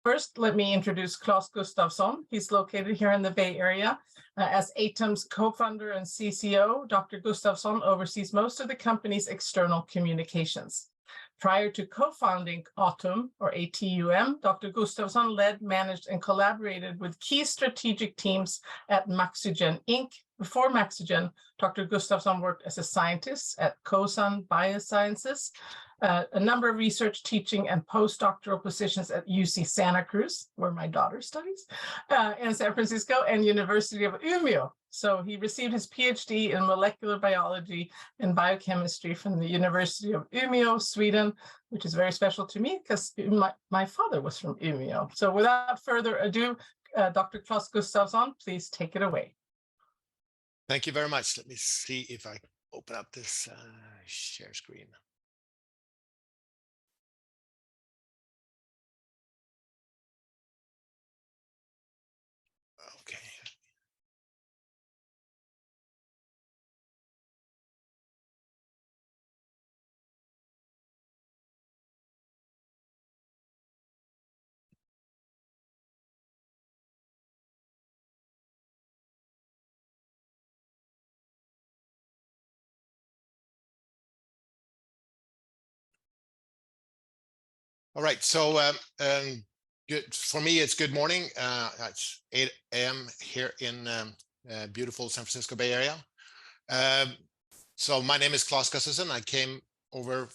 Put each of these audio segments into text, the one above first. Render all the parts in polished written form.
First, let me introduce Claes Gustafsson. He's located here in the Bay Area. As ATUM's co-founder and CCO, Dr. Gustafsson oversees most of the company's external communications. Prior to co-founding ATUM, or ATUM, Dr. Gustafsson led, managed, and collaborated with key strategic teams at Maxygen Inc. Before Maxygen, Dr. Gustafsson worked as a scientist at Kosan Biosciences, a number of research, teaching, and post-doctoral positions at UC Santa Cruz, where my daughter studies, in San Francisco, and University of Umeå. So he received his Ph.D. in molecular biology and biochemistry from the University of Umeå, Sweden, which is very special to me because my father was from Umeå. So without further ado, Dr. Claes Gustafsson, please take it away. Thank you very much. Let me see if I open up this share screen. Okay. All right, so good for me. It's good morning. It's 8 a.m. here in beautiful San Francisco Bay Area. So my name is Claes Gustafsson. I came over,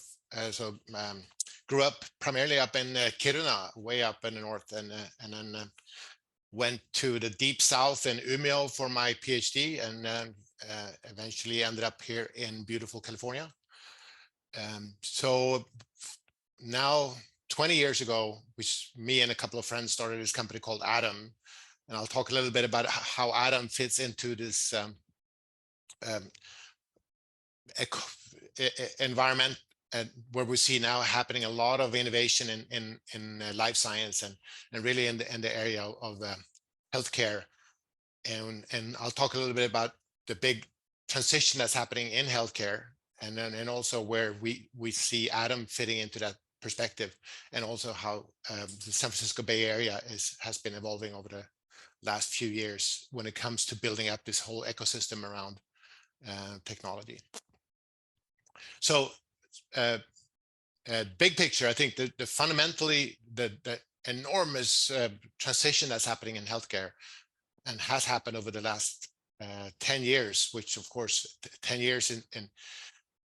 grew up primarily up in Kiruna, way up in the north, and then went to the deep south in Umeå for my PhD, and eventually ended up here in beautiful California. So now, 20 years ago, which me and a couple of friends started this company called ATUM, and I'll talk a little bit about how ATUM fits into this environment where we see now happening a lot of innovation in life science and really in the area of healthcare, and I'll talk a little bit about the big transition that's happening in healthcare, and also where we see ATUM fitting into that perspective, and also how the San Francisco Bay Area has been evolving over the last few years when it comes to building up this whole ecosystem around technology. So big picture, I think the fundamentally the enormous transition that's happening in healthcare and has happened over the last 10 years, which of course 10 years in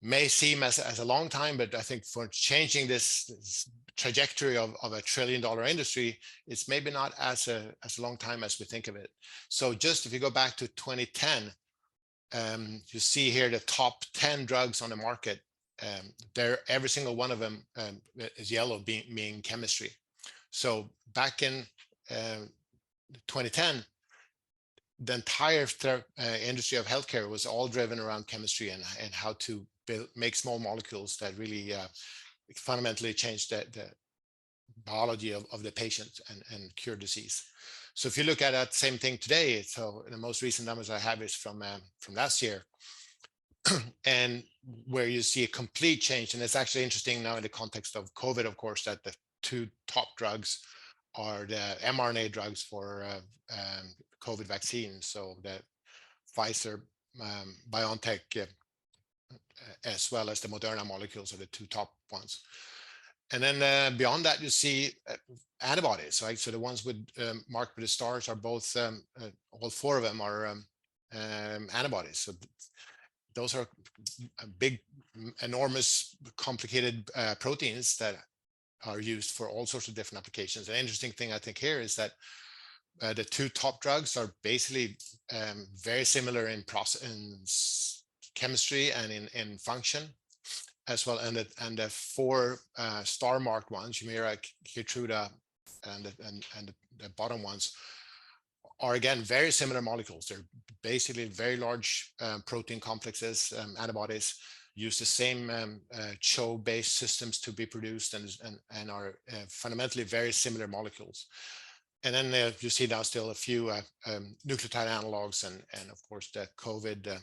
may seem as a long time, but I think for changing this trajectory of a $1 trillion industry, it's maybe not as a long time as we think of it. So just if you go back to 2010, you see here the top 10 drugs on the market. Every single one of them is yellow, being chemistry. So back in 2010, the entire industry of healthcare was all driven around chemistry and how to make small molecules that really fundamentally change the biology of the patient and cure disease. So if you look at that same thing today, so the most recent numbers I have is from last year, and where you see a complete change. And it's actually interesting now in the context of COVID, of course, that the two top drugs are the mRNA drugs for COVID vaccines. So the Pfizer, BioNTech, as well as the Moderna molecules are the two top ones. And then beyond that, you see antibodies, right? So the ones with marked with the stars are both, all four of them are antibodies. So those are big, enormous, complicated proteins that are used for all sorts of different applications. An interesting thing I think here is that the two top drugs are basically very similar in process, in chemistry and in function as well, and the four star marked ones, Humira, Keytruda, and the bottom ones are again very similar molecules. They're basically very large protein complexes, antibodies, use the same CHO-based systems to be produced and are fundamentally very similar molecules. And then you see now still a few nucleotide analogs and of course the COVID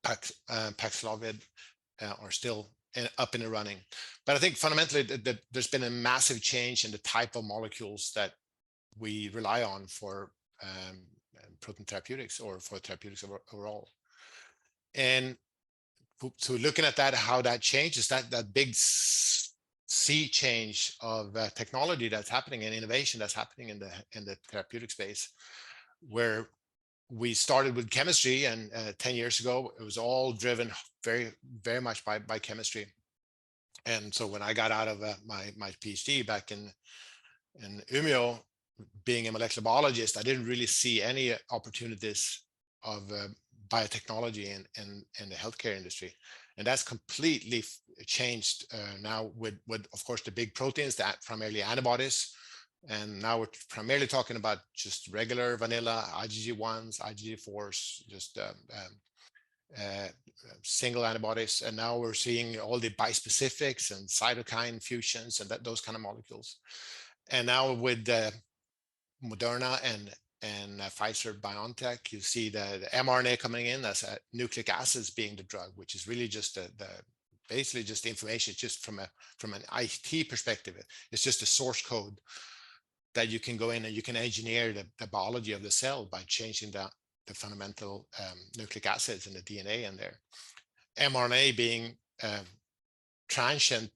Paxlovid are still up and running. But I think fundamentally that there's been a massive change in the type of molecules that we rely on for protein therapeutics or for therapeutics overall. And so looking at that, how that changes, that big sea change of technology that's happening and innovation that's happening in the therapeutic space, where we started with chemistry, and 10 years ago it was all driven very much by chemistry. And so when I got out of my PhD back in Umeå, being a molecular biologist, I didn't really see any opportunities of biotechnology in the healthcare industry. And that's completely changed now with of course the big proteins, that primarily antibodies. And now we're primarily talking about just regular vanilla IgG1s, IgG4s, just single antibodies. And now we're seeing all the bispecifics and cytokine fusions and those kind of molecules. And now with Moderna and Pfizer BioNTech, you see the mRNA coming in as nucleic acids being the drug, which is really just basically just the information, just from an IT perspective. It's just a source code that you can go in and you can engineer the biology of the cell by changing the fundamental nucleic acids and the DNA in there. mRNA being transient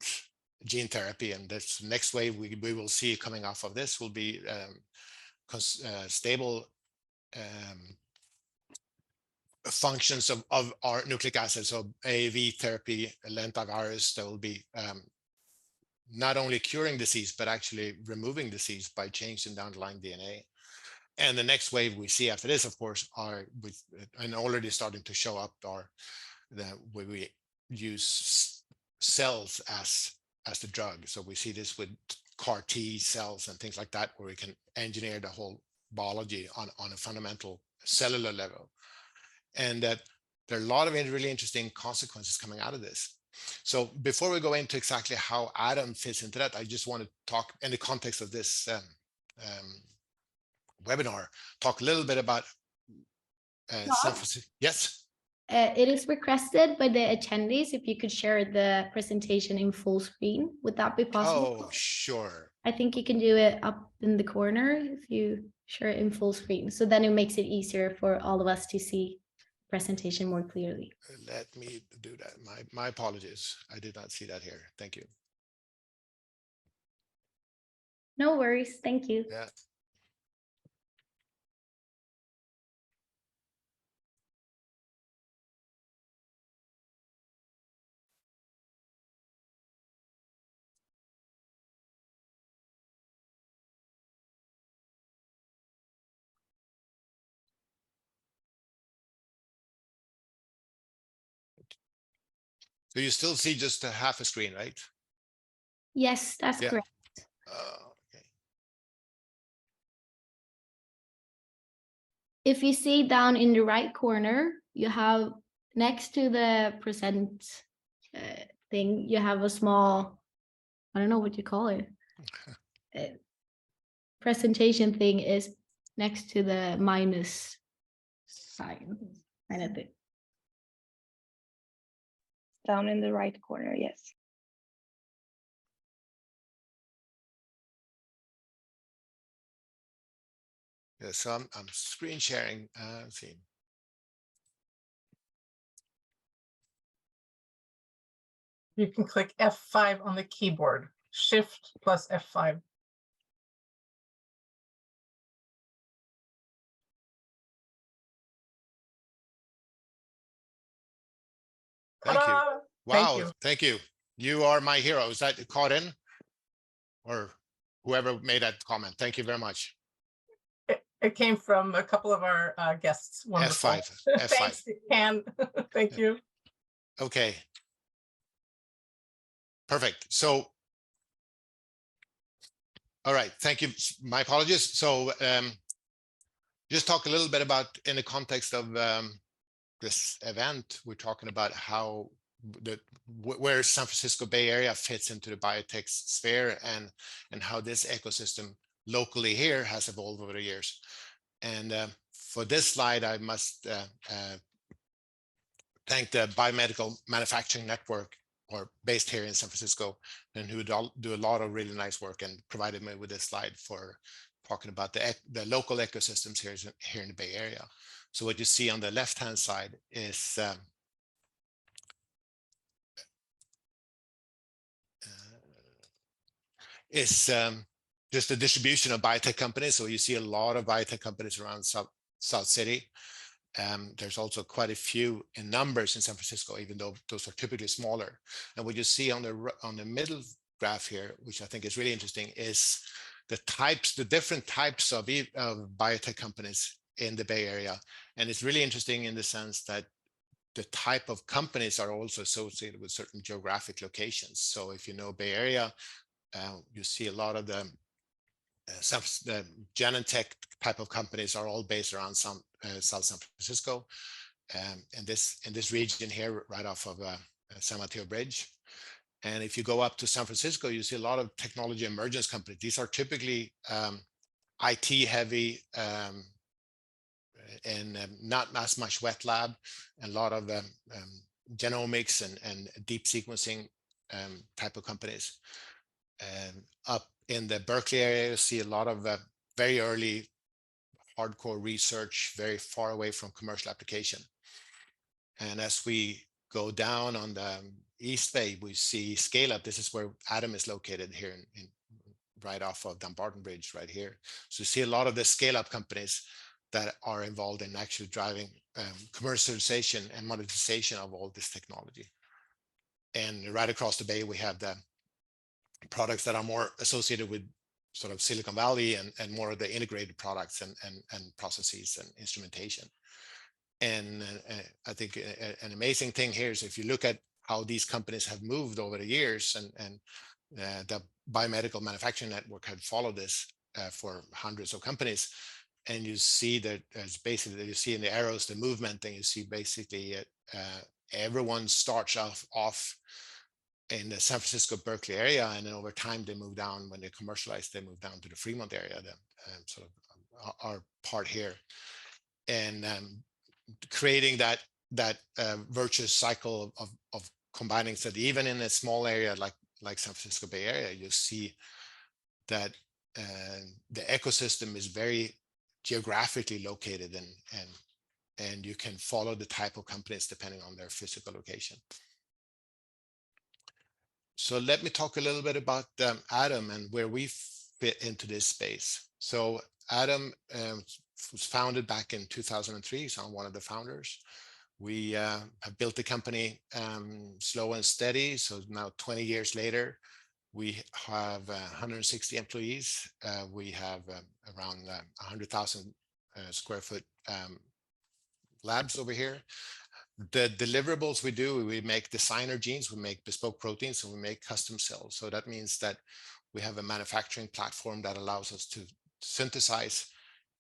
gene therapy, and this next wave we will see coming off of this will be stable functions of our nucleic acids. So AAV therapy, lentivirus, that will be not only curing disease, but actually removing disease by changing the underlying DNA. And the next wave we see after this, of course, and already starting to show up, are where we use cells as the drug. So we see this with CAR T cells and things like that, where we can engineer the whole biology on a fundamental cellular level. And that there are a lot of really interesting consequences coming out of this. So before we go into exactly how ATUM fits into that, I just want to talk in the context of this webinar, talk a little bit about yes. It is requested by the attendees if you could share the presentation in full screen. Would that be possible? Oh, sure. I think you can do it up in the corner if you share it in full screen. So then it makes it easier for all of us to see the presentation more clearly. Let me do that. My apologies. I did not see that here. Thank you. No worries. Thank you. Yeah. So you still see just a half a screen, right? Yes, that's correct. Okay. If you see down in the right corner, you have next to the present thing, you have a small, I don't know what you call it. Presentation thing is next to the minus sign, kind of thing. Down in the right corner, yes. Yeah, so I'm screen sharing. Let's see. You can click F5 on the keyboard, Shift plus F5. Thank you. Ta-da! Wow, thank you. You are my hero. Is that caught in? Or whoever made that comment? Thank you very much. It came from a couple of our guests. Wonderful. F5. Thanks, Ken. Thank you. Okay. Perfect. So, all right. Thank you. My apologies. So, just talk a little bit about, in the context of this event, we're talking about how where San Francisco Bay Area fits into the biotech sphere, and how this ecosystem locally here has evolved over the years. And for this slide, I must thank the Biomedical Manufacturing Network, or based here in San Francisco, and who do a lot of really nice work, and provided me with this slide for talking about the local ecosystems here in the Bay Area. So what you see on the left-hand side is just the distribution of biotech companies. So you see a lot of biotech companies around South City. There's also quite a few in numbers in San Francisco, even though those are typically smaller. And what you see on the middle graph here, which I think is really interesting, is the different types of biotech companies in the Bay Area. And it's really interesting in the sense that the type of companies are also associated with certain geographic locations. So if you know Bay Area, you see a lot of the Genentech type of companies are all based around South San Francisco, in this region here, right off of San Mateo Bridge. And if you go up to San Francisco, you see a lot of technology emergence companies. These are typically IT heavy and not as much wet lab, and a lot of genomics and deep sequencing type of companies. Up in the Berkeley area, you see a lot of very early hardcore research, very far away from commercial application. And as we go down on the East Bay, we see scale up. This is where ATUM is located here right off of Dumbarton Bridge right here. So you see a lot of the scale up companies that are involved in actually driving commercialization and monetization of all this technology. And right across the bay, we have the products that are more associated with sort of Silicon Valley and more of the integrated products and processes and instrumentation. And I think an amazing thing here is if you look at how these companies have moved over the years, and the biomedical manufacturing network had followed this for hundreds of companies, and you see that as basically you see in the arrows the movement, and you see basically everyone starts off in the San Francisco Berkeley area, and then over time they move down. When they commercialize, they move down to the Fremont area, the sort of our part here, and creating that virtuous cycle of combining. So that even in a small area like San Francisco Bay Area, you see that the ecosystem is very geographically located, and you can follow the type of companies depending on their physical location. So let me talk a little bit about ATUM and where we fit into this space. So ATUM was founded back in 2003, so I'm one of the founders. We have built the company slow and steady. So now 20 years later, we have 160 employees. We have around 100,000 square foot labs over here. The deliverables we do, we make designer genes, we make bespoke proteins, and we make custom cells. So that means that we have a manufacturing platform that allows us to synthesize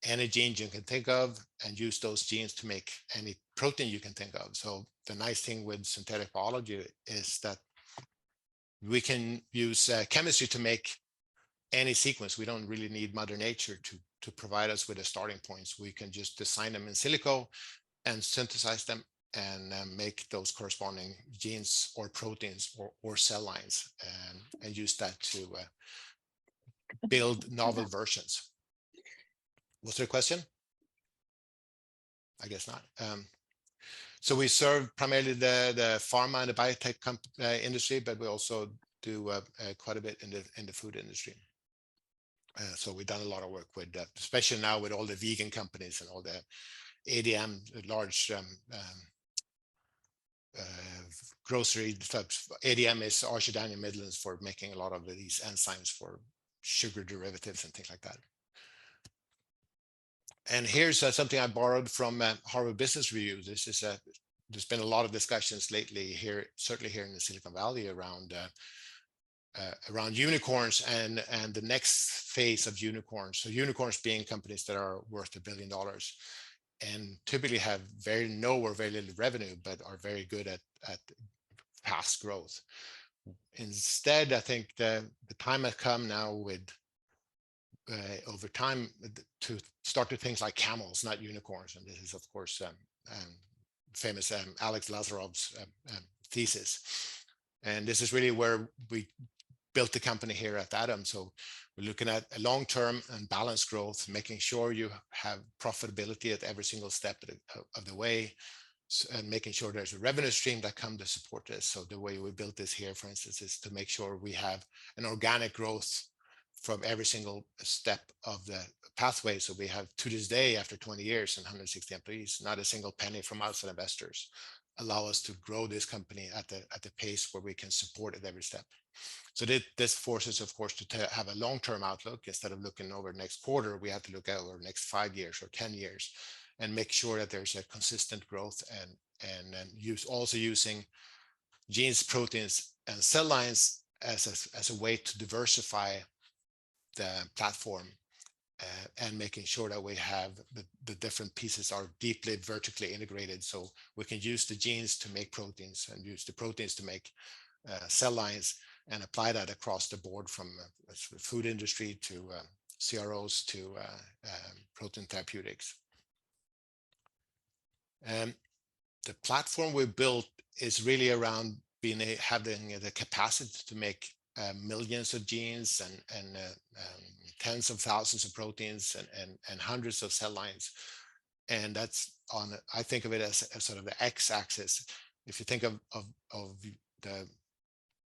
any gene you can think of and use those genes to make any protein you can think of. So the nice thing with synthetic biology is that we can use chemistry to make any sequence. We don't really need Mother Nature to provide us with a starting point. So we can just design them in silico and synthesize them and make those corresponding genes or proteins or cell lines, and use that to build novel versions. Was there a question? I guess not. So we serve primarily the pharma and the biotech industry, but we also do quite a bit in the food industry. So we've done a lot of work with, especially now with all the vegan companies and all the ADM, large grocery types. ADM is Archer Daniel Midlands for making a lot of these enzymes for sugar derivatives and things like that. And here's something I borrowed from Harvard Business Review. This is there's been a lot of discussions lately here, certainly here in the Silicon Valley, around unicorns and the next phase of unicorns. So unicorns being companies that are worth $1 billion and typically have very little revenue, but are very good at fast growth. Instead, I think the time has come now with over time to start with things like camels, not unicorns. And this is, of course, famous Alex Lazarov's thesis. And this is really where we built the company here at ATUM. So we're looking at a long-term and balanced growth, making sure you have profitability at every single step of the way, and making sure there's a revenue stream that comes to support this. So the way we built this here, for instance, is to make sure we have an organic growth from every single step of the pathway. So we have, to this day, after 20 years and 160 employees, not a single penny from outside investors allow us to grow this company at the pace where we can support it every step. So this forces, of course, to have a long-term outlook. Instead of looking over next quarter, we have to look at over the next 5 years or 10 years and make sure that there's a consistent growth, and also using genes, proteins, and cell lines as a way to diversify the platform, and making sure that we have the different pieces are deeply vertically integrated, so we can use the genes to make proteins and use the proteins to make cell lines, and apply that across the board from food industry to CROs to protein therapeutics. And the platform we built is really around having the capacity to make millions of genes and tens of thousands of proteins and hundreds of cell lines. And that's on, I think of it as sort of the x-axis. If you think of the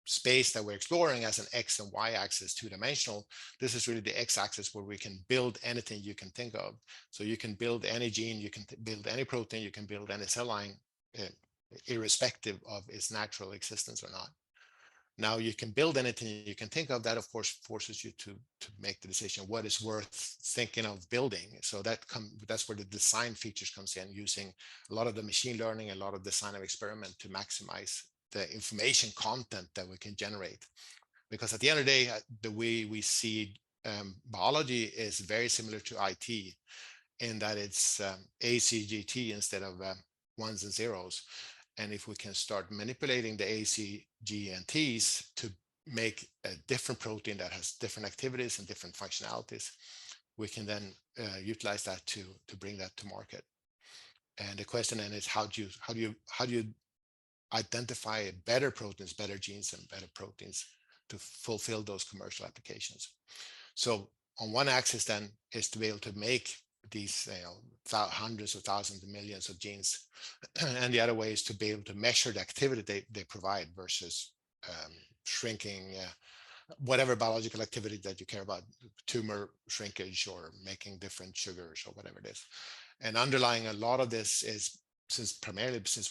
space that we're exploring as an x and y axis, two-dimensional, this is really the x-axis where we can build anything you can think of. So you can build any gene, you can build any protein, you can build any cell line, irrespective of its natural existence or not. Now you can build anything you can think of. That, of course, forces you to make the decision what is worth thinking of building. So that's where the design features comes in, using a lot of the machine learning, a lot of design of experiment to maximize the information content that we can generate. Because at the end of the day, the way we see biology is very similar to IT, in that it's ACGT instead of ones and zeros. And if we can start manipulating the AC, G, and T's to make a different protein that has different activities and different functionalities, we can then utilize that to bring that to market. And the question then is, how do you identify better proteins, better genes, and better proteins to fulfill those commercial applications? So on one axis then is to be able to make these hundreds of thousands of millions of genes, and the other way is to be able to measure the activity they provide versus shrinking whatever biological activity that you care about, tumor shrinkage or making different sugars or whatever it is. And underlying a lot of this is, since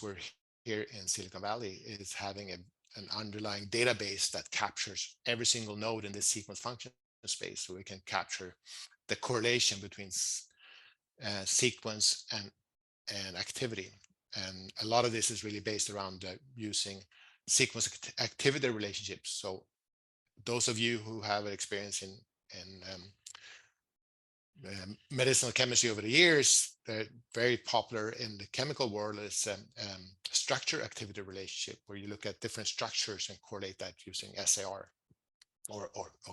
we're here in Silicon Valley, is having an underlying database that captures every single node in this sequence function space, so we can capture the correlation between sequence and activity. And a lot of this is really based around using sequence activity relationships. So those of you who have experience in medicinal chemistry over the years, they're very popular in the chemical world is structure activity relationship, where you look at different structures and correlate that using SAR or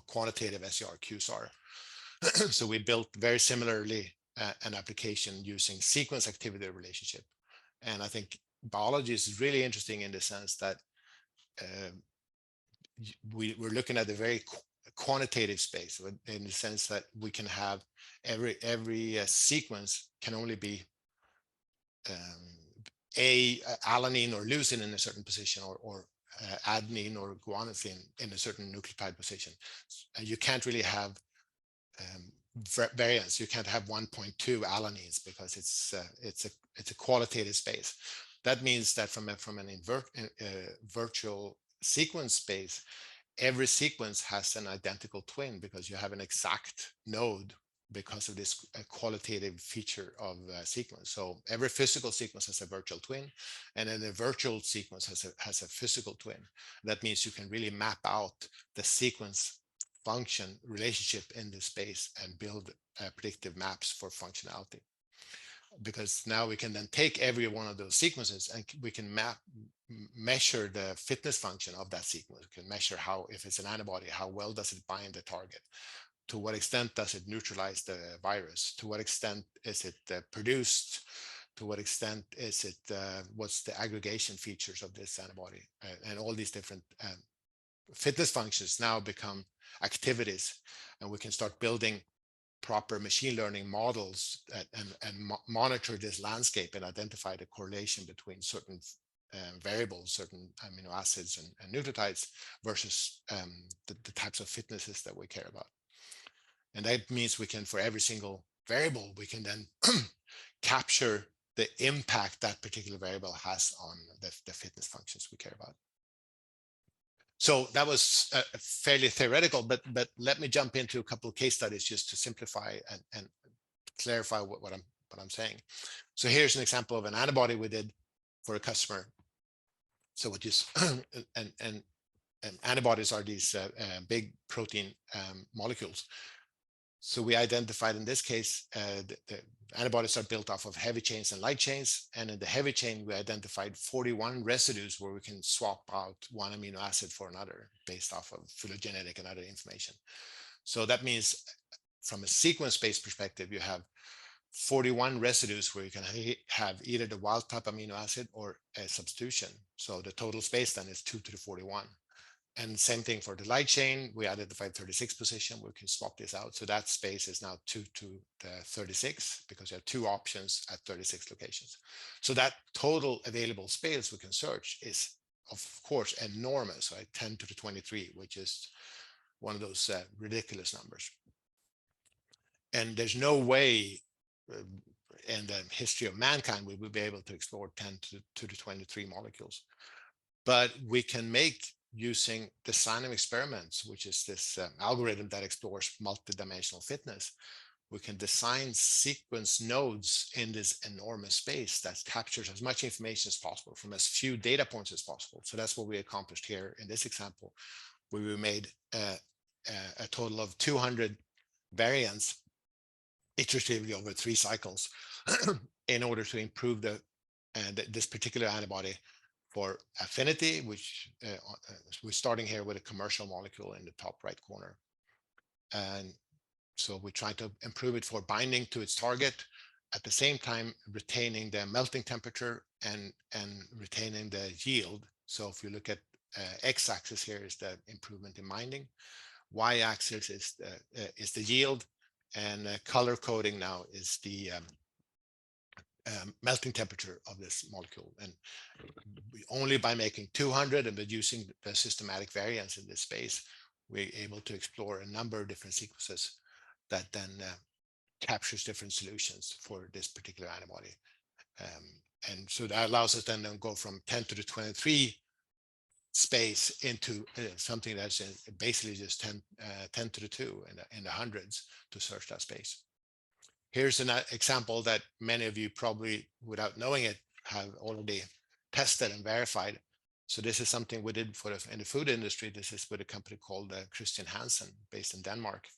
quantitative SAR, QSAR. So we built very similarly an application using sequence activity relationship. And I think biology is really interesting in the sense that we're looking at a very quantitative space, in the sense that we can have every sequence can only be alanine or leucine in a certain position, or adenine or guanosine in a certain nucleotide position. And you can't really have variance. You can't have 1.2 alanines because it's a qualitative space. That means that from an virtual sequence space, every sequence has an identical twin, because you have an exact node because of this qualitative feature of sequence. So every physical sequence has a virtual twin, and then the virtual sequence has a physical twin. That means you can really map out the sequence function relationship in this space and build predictive maps for functionality. Because now we can then take every one of those sequences and we can measure the fitness function of that sequence. We can measure how, if it's an antibody, how well does it bind the target? To what extent does it neutralize the virus? To what extent is it produced? to what extent is it, what's the aggregation features of this antibody, and all these different fitness functions now become activities, and we can start building proper machine learning models and monitor this landscape and identify the correlation between certain variables, certain amino acids and nucleotides versus the types of fitnesses that we care about. And that means we can, for every single variable, we can then capture the impact that particular variable has on the fitness functions we care about. So that was fairly theoretical, but let me jump into a couple of case studies just to simplify and clarify what I'm saying. So here's an example of an antibody we did for a customer. So what is and antibodies are these big protein molecules. So we identified in this case, the antibodies are built off of heavy chains and light chains. And in the heavy chain, we identified 41 residues where we can swap out one amino acid for another based off of phylogenetic and other information. So that means from a sequence-based perspective, you have 41 residues where you can have either the wild type amino acid or a substitution. So the total space then is 2 to the 41. And same thing for the light chain, we identified 36 position, we can swap this out. So that space is now 2 to the 36 because you have 2 options at 36 locations. So that total available space we can search is of course enormous, right? 10 to the 23, which is one of those ridiculous numbers. And there's no way in the history of mankind we would be able to explore 10 to the 23 molecules. But we can make, using design experiments, which is this algorithm that explores multidimensional fitness, we can design sequence nodes in this enormous space that captures as much information as possible from as few data points as possible. So that's what we accomplished here in this example, where we made a total of 200 variants iteratively over 3 cycles in order to improve this particular antibody for affinity, which we're starting here with a commercial molecule in the top right corner. And so we try to improve it for binding to its target, at the same time retaining the melting temperature and retaining the yield. So if you look at x-axis here is the improvement in binding, y-axis is the yield, and color coding now is the melting temperature of this molecule. And only by making 200 and by using the systematic variance in this space, we're able to explore a number of different sequences that then captures different solutions for this particular antibody. And so that allows us then to go from 10 to the 23 space into something that's basically just 10 to the 2 in the hundreds to search that space. Here's an example that many of you probably, without knowing it, have already tested and verified. So this is something we did in the food industry. This is with a company called Christian Hansen, based in Denmark.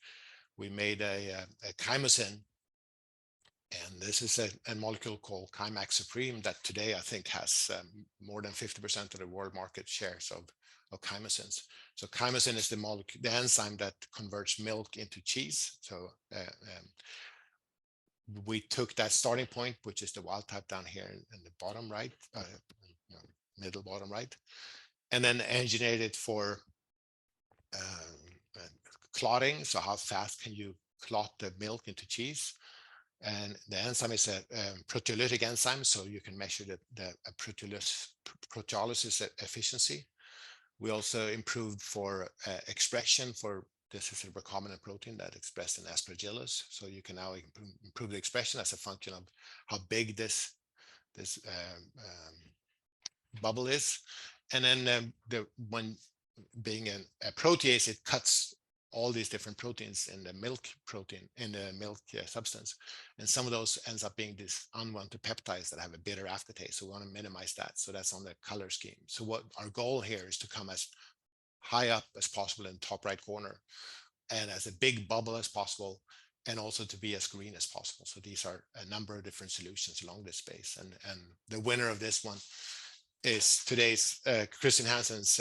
We made a chymosin, and this is a molecule called Chymax Supreme that today I think has more than 50% of the world market shares of chymosins. So chymosin is the enzyme that converts milk into cheese. So we took that starting point, which is the wild type down here in the bottom right, middle bottom right, and then engineered it for clotting. So how fast can you clot the milk into cheese? And the enzyme is a proteolytic enzyme, so you can measure the proteolysis efficiency. We also improved for expression for this is a recombinant protein that expressed in aspergillus. So you can now improve the expression as a function of how big this bubble is. And then when being a protease, it cuts all these different proteins in the milk protein, in the milk substance. And some of those ends up being these unwanted peptides that have a bitter aftertaste. So we want to minimize that. So that's on the color scheme. So what our goal here is to come as high up as possible in the top right corner and as a big bubble as possible, and also to be as green as possible. So these are a number of different solutions along this space. And the winner of this one is today's Christian Hansen's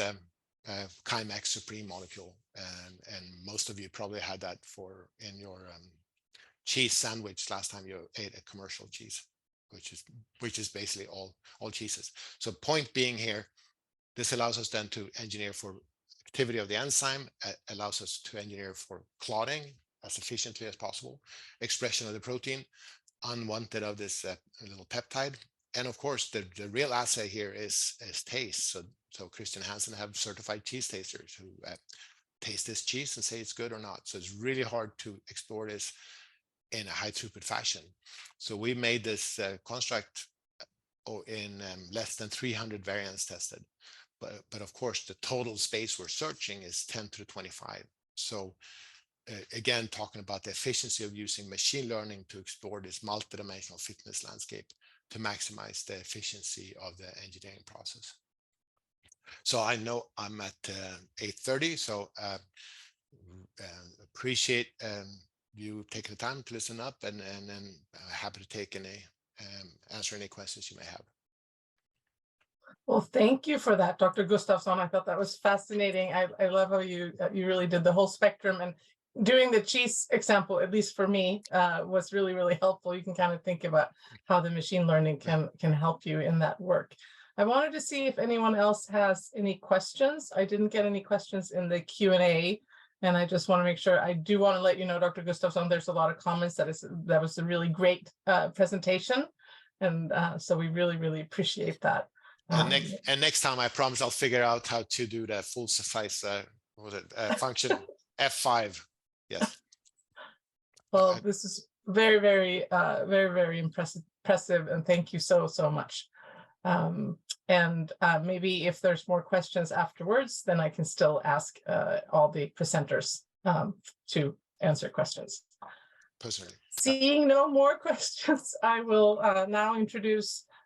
Chymax Supreme molecule. And most of you probably had that in your cheese sandwich last time you ate a commercial cheese. which is basically all cheeses. So point being here, this allows us then to engineer for activity of the enzyme, allows us to engineer for clotting as efficiently as possible, expression of the protein, unwanted of this little peptide. And of course, the real assay here is taste. So Christian Hansen have certified cheese tasters who taste this cheese and say it's good or not. So it's really hard to explore this in a high throughput fashion. So we made this construct in less than 300 variants tested. But of course, the total space we're searching is 10 to the 25. So again, talking about the efficiency of using machine learning to explore this multidimensional fitness landscape to maximize the efficiency of the engineering process. So I know I'm at 8:30, so appreciate you taking the time to listen up, and happy to take any answer any questions you may have. Well, thank you for that, Dr. Gustafsson. I thought that was fascinating. I love how you really did the whole spectrum, and doing the cheese example, at least for me, was really, really helpful. You can kind of think about how the machine learning can help you in that work. I wanted to see if anyone else has any questions. I didn't get any questions in the Q&A, and I just want to make sure. I do want to let you know, Dr. Gustafsson, there's a lot of comments that was a really great presentation, and so we really, really appreciate that. And next time, I promise I'll figure out how to do the full suffice function F5. Yes. Well, this is very, very, very impressive, and thank you so much. And maybe if there's more questions afterwards, then I can still ask all the presenters to answer questions. Personally. Seeing no more questions, I will now introduce